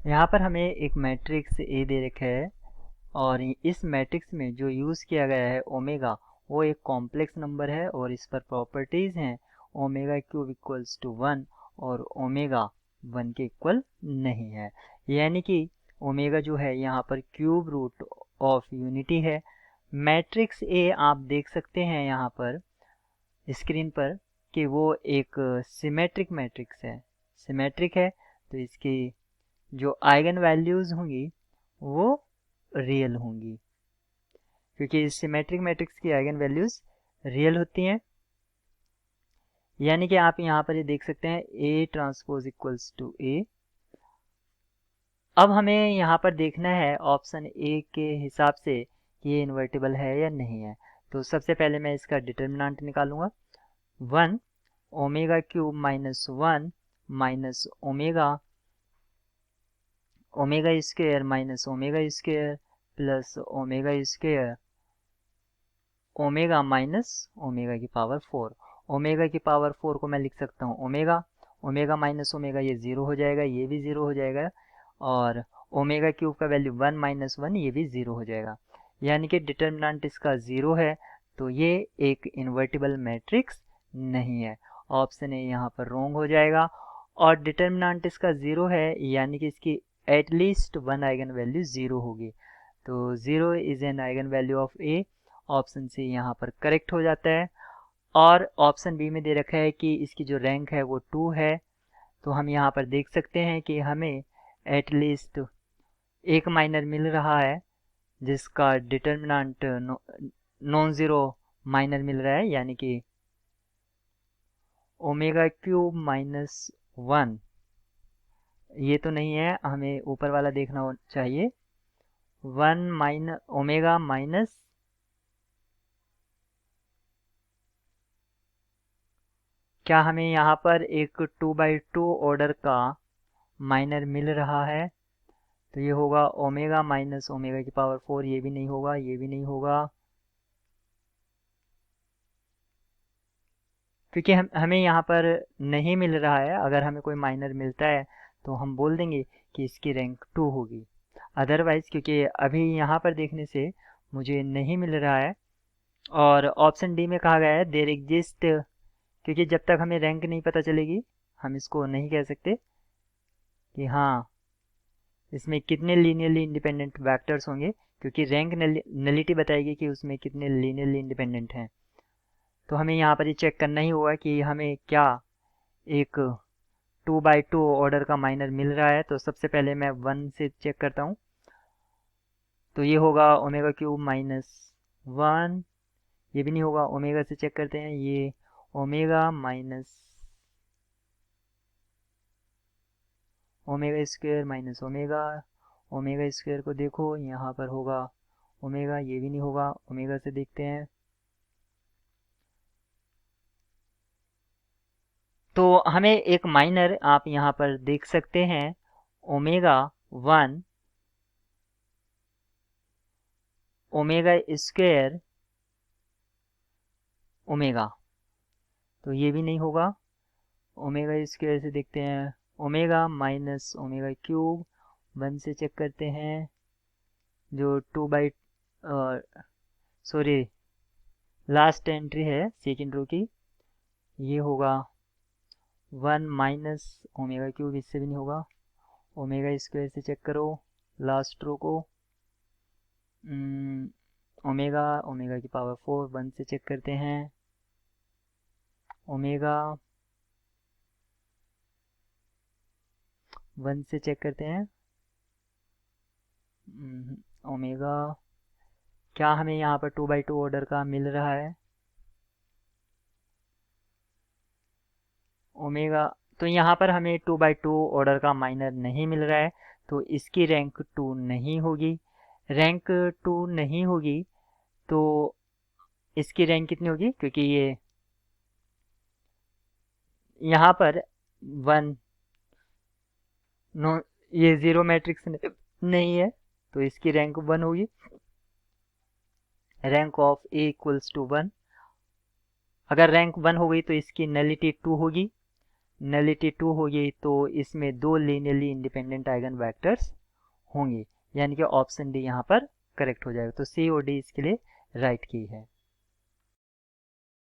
यहाँ पर हमें एक मैट्रिक्स ए दे रखा है और इस मैट्रिक्स में जो यूज़ किया गया है ओमेगा, वो एक कॉम्प्लेक्स नंबर है और इस पर प्रॉपर्टीज़ हैं ओमेगा क्यूब इक्वल्स टू 1 और ओमेगा 1 के इक्वल नहीं है। यानी कि ओमेगा जो है यहाँ पर क्यूब रूट ऑफ यूनिटी है। मैट्रिक्स ए आप देख सकते हैं यहाँ पर स्क्रीन पर कि वो एक सिमेट्रिक मैट्रिक्स है। सिमेट्रिक है तो इसकी जो आइगन वैल्यूज़ होंगी वो रियल होंगी, क्योंकि सिमेट्रिक मैट्रिक्स की आइगन वैल्यूज़ रियल होती हैं। यानी कि आप यहाँ पर ये देख सकते हैं ए ट्रांसपोज इक्वल्स टू ए। अब हमें यहाँ पर देखना है ऑप्शन ए के हिसाब से कि ये इन्वर्टिबल है या नहीं है। तो सबसे पहले मैं इसका डिटर्मिनेंट निकालूंगा। 1 omega cube minus 1 minus omega omega square minus omega square plus omega square omega minus omega की पावर 4। ओमेगा की पावर 4 को मैं लिख सकता हूँ ओमेगा, ओमेगा माइनस ओमेगा ये ज़ीरो हो जाएगा, ये भी ज़ीरो हो जाएगा, और ओमेगा क्यूब का वैल्यू 1 माइनस 1 ये भी ज़ीरो हो जाएगा। यानी कि डिटर्मिनेंट इसका ज़ीरो है, तो ये एक इन्वर्टिबल मैट्रिक्स नहीं है। ऑप्शन ए यहाँ पर रॉन्ग हो जाएगा। और डिटर्मिनेंट इसका ज़ीरो है यानी कि इसकी at least one eigenvalue zero होगी। तो zero is an eigenvalue of A. Option C यहाँ पर करेक्ट हो जाता है। और ऑप्शन बी में दे रखा है कि इसकी जो रैंक है वो 2 है। तो हम यहाँ पर देख सकते हैं कि हमें एटलीस्ट एक माइनर मिल रहा है जिसका डिटर्मिनेंट नॉन ज़ीरो माइनर मिल रहा है, यानी कि ओमेगा क्यूब माइनस 1 ये तो नहीं है, हमें ऊपर वाला देखना चाहिए। 1 माइनस ओमेगा माइनस क्या हमें यहाँ पर एक 2/2 ऑर्डर का माइनर मिल रहा है? तो ये होगा ओमेगा माइनस ओमेगा की पावर 4। ये भी नहीं होगा, ये भी नहीं होगा, क्योंकि हमें यहाँ पर नहीं मिल रहा है। अगर हमें कोई माइनर मिलता है तो हम बोल देंगे कि इसकी रैंक 2 होगी। अदरवाइज क्योंकि अभी यहाँ पर देखने से मुझे नहीं मिल रहा है। और ऑप्शन डी में कहा गया है देयर एग्जिस्ट, क्योंकि जब तक हमें रैंक नहीं पता चलेगी हम इसको नहीं कह सकते कि हाँ इसमें कितने लीनियरली इंडिपेंडेंट वेक्टर्स होंगे, क्योंकि रैंक नलिटी बताएगी कि उसमें कितने लीनियरली इंडिपेंडेंट हैं। तो हमें यहाँ पर ये चेक करना ही होगा कि हमें क्या एक 2/2 ऑर्डर का माइनर मिल रहा है। तो सबसे पहले मैं 1 से चेक करता हूँ। तो ये होगा ओमेगा क्यूब माइनस 1। ये भी नहीं होगा, ओमेगा से चेक करते हैं। ये omega minus omega square minus omega, omega square को देखो यहाँ पर होगा ओमेगा, ये भी नहीं होगा, ओमेगा से देखते हैं। तो हमें एक माइनर आप यहाँ पर देख सकते हैं ओमेगा 1 ओमेगा स्क्वायर ओमेगा, तो ये भी नहीं होगा। ओमेगा स्क्वायर से देखते हैं ओमेगा माइनस ओमेगा क्यूब, 1 से चेक करते हैं जो 2 बाई सॉरी लास्ट एंट्री है सेकेंड रो की, ये होगा 1 माइनस ओमेगा क्यूब, इससे भी नहीं होगा। ओमेगा स्क्वायर से चेक करो लास्ट रो को, ओमेगा ओमेगा की पावर 4, 1 से चेक करते हैं ओमेगा, 1 से चेक करते हैं ओमेगा। क्या हमें यहाँ पर 2/2 ऑर्डर का मिल रहा है ओमेगा? तो यहाँ पर हमें 2/2 ऑर्डर का माइनर नहीं मिल रहा है, तो इसकी रैंक 2 नहीं होगी। रैंक 2 नहीं होगी तो इसकी रैंक कितनी होगी? क्योंकि ये यहाँ पर 1 नो, ये ज़ीरो मैट्रिक्स नहीं है, तो इसकी रैंक 1 होगी। Rank of A equals to 1। अगर रैंक 1 हो गई तो इसकी नलिटी 2 होगी। नलिटी 2 होगी तो इसमें 2 लीनियरली इंडिपेंडेंट आइगन वेक्टर्स होंगे, यानी कि ऑप्शन डी यहाँ पर करेक्ट हो जाएगा। तो सी और डी इसके लिए राइट की है।